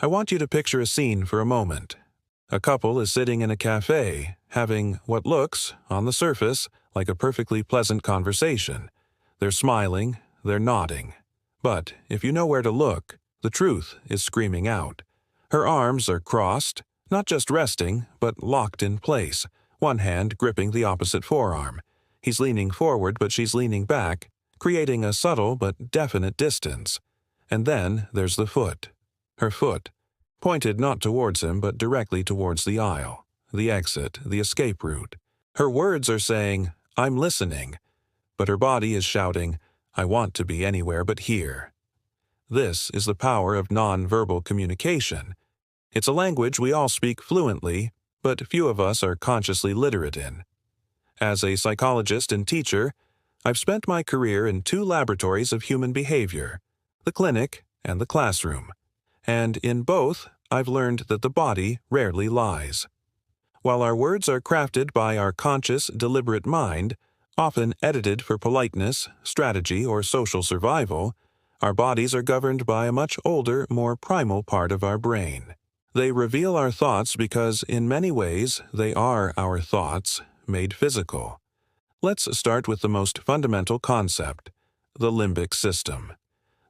I want you to picture a scene for a moment. A couple is sitting in a cafe, having what looks, on the surface, like a perfectly pleasant conversation. They're smiling, they're nodding. But if you know where to look, the truth is screaming out. Her arms are crossed, not just resting, but locked in place, one hand gripping the opposite forearm. He's leaning forward, but she's leaning back, creating a subtle but definite distance. And then there's the foot. Her foot, pointed not towards him but directly towards the aisle, the exit, the escape route. Her words are saying, "I'm listening," but her body is shouting, "I want to be anywhere but here." This is the power of non-verbal communication. It's a language we all speak fluently, but few of us are consciously literate in. As a psychologist and teacher, I've spent my career in two laboratories of human behavior, the clinic and the classroom. And in both, I've learned that the body rarely lies. While our words are crafted by our conscious, deliberate mind, often edited for politeness, strategy, or social survival, our bodies are governed by a much older, more primal part of our brain. They reveal our thoughts because, in many ways, they are our thoughts, made physical. Let's start with the most fundamental concept, the limbic system.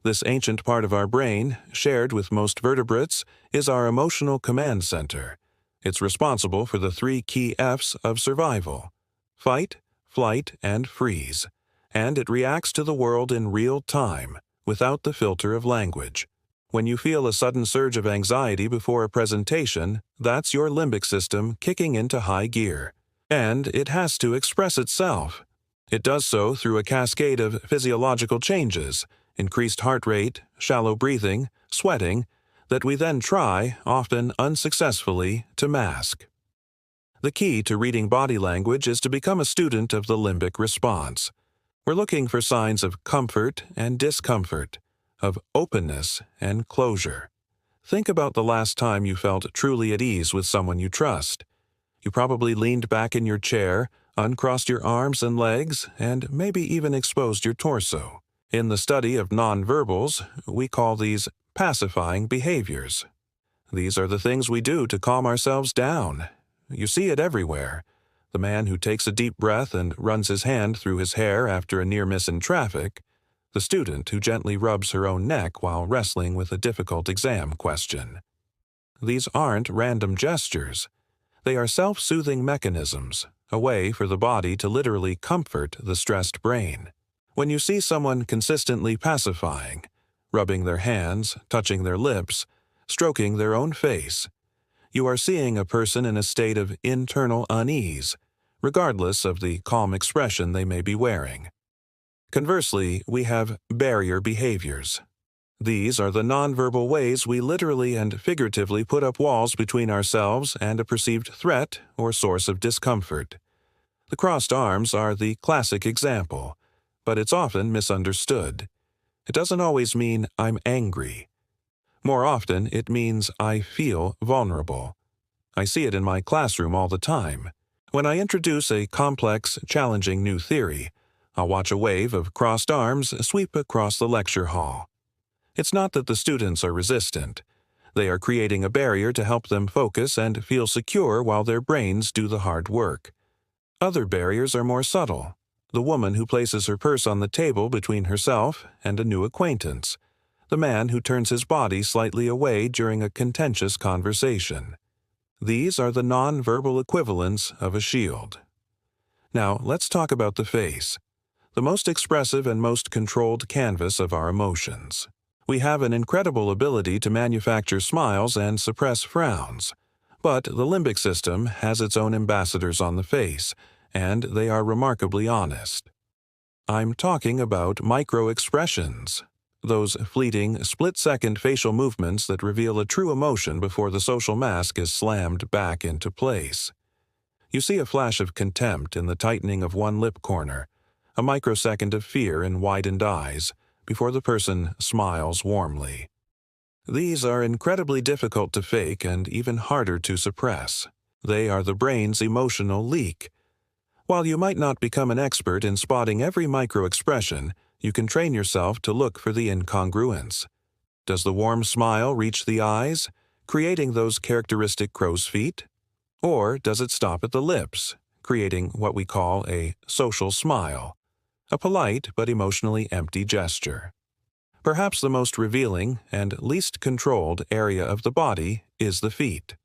This ancient part of our brain, shared with most vertebrates, is our emotional command center. It's responsible for the 3 key F's of survival: fight, flight, and freeze. And it reacts to the world in real time, without the filter of language. When you feel a sudden surge of anxiety before a presentation, that's your limbic system kicking into high gear. And it has to express itself. It does so through a cascade of physiological changes, increased heart rate, shallow breathing, sweating, that we then try, often unsuccessfully, to mask. The key to reading body language is to become a student of the limbic response. We're looking for signs of comfort and discomfort, of openness and closure. Think about the last time you felt truly at ease with someone you trust. You probably leaned back in your chair, uncrossed your arms and legs, and maybe even exposed your torso. In the study of nonverbals, we call these pacifying behaviors. These are the things we do to calm ourselves down. You see it everywhere. The man who takes a deep breath and runs his hand through his hair after a near miss in traffic. The student who gently rubs her own neck while wrestling with a difficult exam question. These aren't random gestures. They are self-soothing mechanisms, a way for the body to literally comfort the stressed brain. When you see someone consistently pacifying, rubbing their hands, touching their lips, stroking their own face, you are seeing a person in a state of internal unease, regardless of the calm expression they may be wearing. Conversely, we have barrier behaviors. These are the nonverbal ways we literally and figuratively put up walls between ourselves and a perceived threat or source of discomfort. The crossed arms are the classic example, but it's often misunderstood. It doesn't always mean I'm angry. More often, it means I feel vulnerable. I see it in my classroom all the time. When I introduce a complex, challenging new theory, I'll watch a wave of crossed arms sweep across the lecture hall. It's not that the students are resistant. They are creating a barrier to help them focus and feel secure while their brains do the hard work. Other barriers are more subtle. The woman who places her purse on the table between herself and a new acquaintance. The man who turns his body slightly away during a contentious conversation. These are the non-verbal equivalents of a shield. Now, let's talk about the face, the most expressive and most controlled canvas of our emotions. We have an incredible ability to manufacture smiles and suppress frowns, but the limbic system has its own ambassadors on the face, and they are remarkably honest. I'm talking about micro-expressions, those fleeting, split-second facial movements that reveal a true emotion before the social mask is slammed back into place. You see a flash of contempt in the tightening of one lip corner, a microsecond of fear in widened eyes, before the person smiles warmly. These are incredibly difficult to fake and even harder to suppress. They are the brain's emotional leak. While you might not become an expert in spotting every micro-expression, you can train yourself to look for the incongruence. Does the warm smile reach the eyes? creating those characteristic crow's feet? Or does it stop at the lips, creating what we call a social smile, a polite but emotionally empty gesture? Perhaps the most revealing and least controlled area of the body is the feet.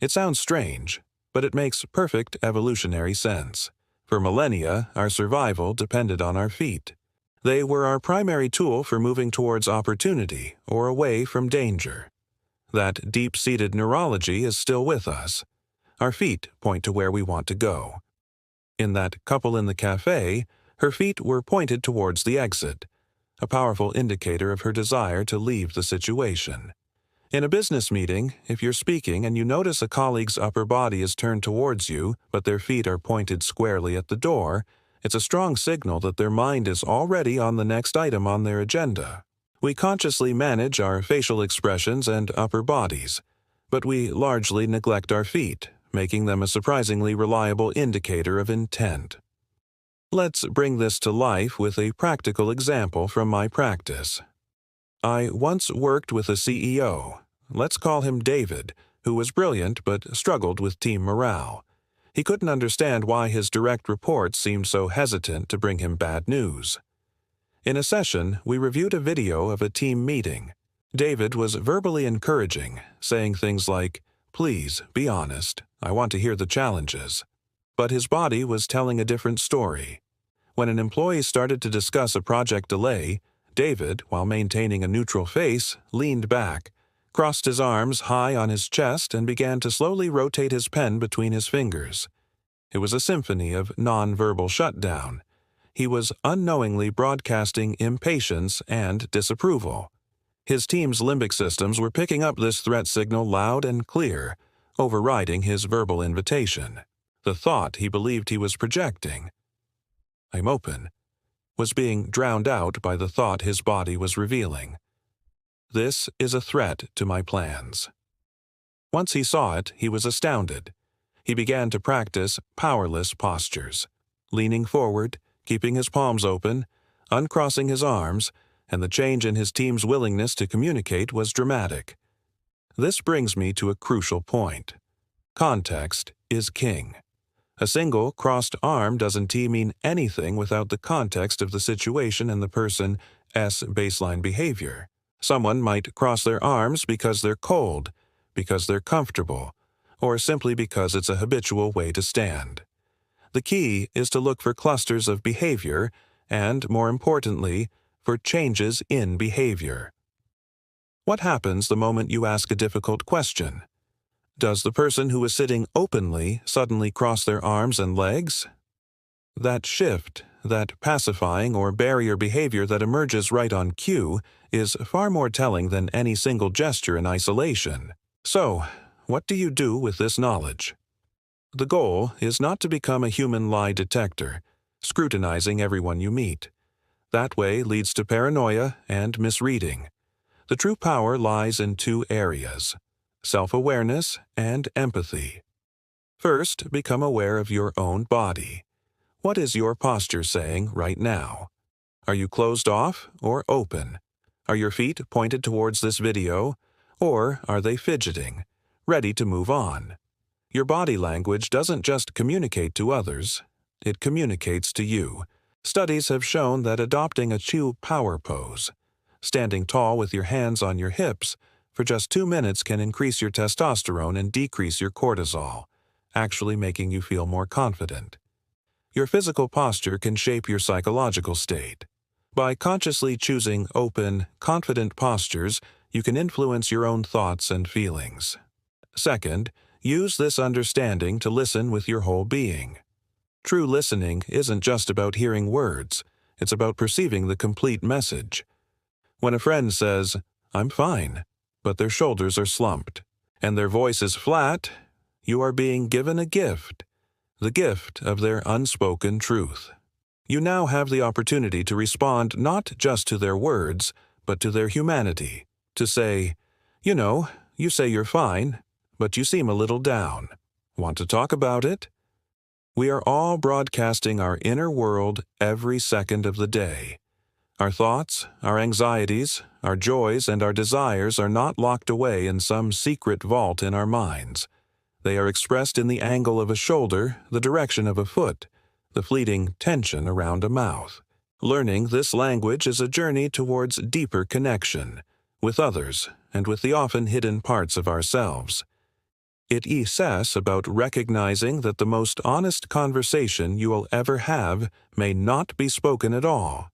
It sounds strange, but it makes perfect evolutionary sense. For millennia, our survival depended on our feet. They were our primary tool for moving towards opportunity or away from danger. That deep-seated neurology is still with us. Our feet point to where we want to go. In that couple in the cafe, her feet were pointed towards the exit, a powerful indicator of her desire to leave the situation. In a business meeting, if you're speaking and you notice a colleague's upper body is turned towards you, but their feet are pointed squarely at the door, it's a strong signal that their mind is already on the next item on their agenda. We consciously manage our facial expressions and upper bodies, but we largely neglect our feet, making them a surprisingly reliable indicator of intent. Let's bring this to life with a practical example from my practice. I once worked with a CEO, let's call him David, who was brilliant but struggled with team morale. He couldn't understand why his direct reports seemed so hesitant to bring him bad news. In a session, we reviewed a video of a team meeting. David was verbally encouraging, saying things like, "Please, be honest. I want to hear the challenges." But his body was telling a different story. When an employee started to discuss a project delay, David, while maintaining a neutral face, leaned back, crossed his arms high on his chest, and began to slowly rotate his pen between his fingers. It was a symphony of non-verbal shutdown. He was unknowingly broadcasting impatience and disapproval. His team's limbic systems were picking up this threat signal loud and clear, overriding his verbal invitation. The thought he believed he was projecting, "I'm open," was being drowned out by the thought his body was revealing. "This is a threat to my plans." Once he saw it, he was astounded. He began to practice powerless postures, leaning forward, keeping his palms open, uncrossing his arms, and the change in his team's willingness to communicate was dramatic. This brings me to a crucial point. Context is king. A single crossed arm doesn't mean anything without the context of the situation and the person's baseline behavior. Someone might cross their arms because they're cold, because they're comfortable, or simply because it's a habitual way to stand. The key is to look for clusters of behavior and, more importantly, for changes in behavior. What happens the moment you ask a difficult question? Does the person who is sitting openly suddenly cross their arms and legs? That shift, that pacifying or barrier behavior that emerges right on cue, is far more telling than any single gesture in isolation. So, what do you do with this knowledge? The goal is not to become a human lie detector, scrutinizing everyone you meet. That way leads to paranoia and misreading. The true power lies in two areas: self-awareness and empathy. First, become aware of your own body. What is your posture saying right now? Are you closed off or open? Are your feet pointed towards this video, or are they fidgeting, ready to move on? Your body language doesn't just communicate to others, it communicates to you. Studies have shown that adopting a Chu power pose, standing tall with your hands on your hips, for just 2 minutes can increase your testosterone and decrease your cortisol, actually making you feel more confident. Your physical posture can shape your psychological state. By consciously choosing open, confident postures, you can influence your own thoughts and feelings. Second, use this understanding to listen with your whole being. True listening isn't just about hearing words, it's about perceiving the complete message. When a friend says, "I'm fine," but their shoulders are slumped, and their voice is flat, you are being given a gift, the gift of their unspoken truth. You now have the opportunity to respond not just to their words, but to their humanity, to say, you say you're fine, but you seem a little down. Want to talk about it? We are all broadcasting our inner world every second of the day. Our thoughts, our anxieties, our joys, and our desires are not locked away in some secret vault in our minds. They are expressed in the angle of a shoulder, the direction of a foot, the fleeting tension around a mouth. Learning this language is a journey towards deeper connection with others and with the often hidden parts of ourselves. It says about recognizing that the most honest conversation you will ever have may not be spoken at all,